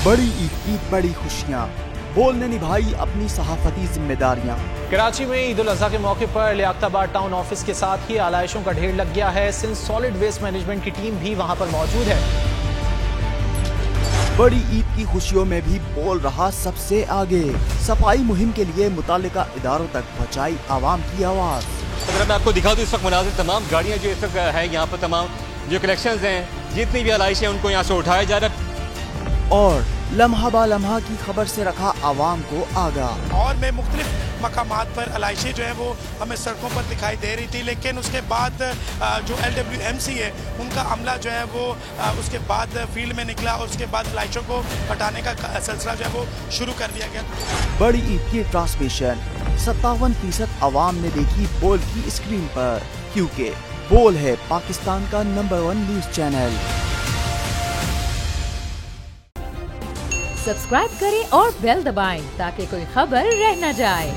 बड़ी ईद की बड़ी खुशियाँ, बोल ने निभाई अपनी सहाफती जिम्मेदारियाँ। कराची में ईद उल अजहा के मौके पर लियाकताबाद टाउन ऑफिस के साथ ही आलाइशों का ढेर लग गया है। सिंध सॉलिड वेस्ट मैनेजमेंट की टीम भी वहां पर मौजूद है। बड़ी ईद की खुशियों में भी बोल रहा सबसे आगे, सफाई मुहिम के लिए मुतालिका इदारों तक पहुंचाई आवाम की आवाज। अगर मैं आपको दिखा दूं इस वक्त मनाजिर, तमाम गाड़ियां जो इस वक्त है यहाँ पर, तमाम जो कलेक्शंस हैं, जितनी भी आलाइश है उनको यहाँ से उठाया जा रहा है और लम्हा बा लम्हा की खबर से रखा आवाम को आगाह। और में मुख्तलिफ मकामात पर आलाइशें जो है वो हमें सड़कों पर दिखाई दे रही थी, लेकिन उसके बाद जो LWMC है उनका अमला जो है वो उसके बाद फील्ड में निकला और उसके बाद आलाइशों को हटाने का सिलसिला जो है वो शुरू कर दिया गया। बड़ी ईद की ट्रांसमिशन 57% आवाम ने देखी बोल की स्क्रीन पर, क्योंकि बोल है पाकिस्तान का नंबर 1 न्यूज चैनल। सब्सक्राइब करें और बेल दबाएं ताकि कोई खबर रह न जाए।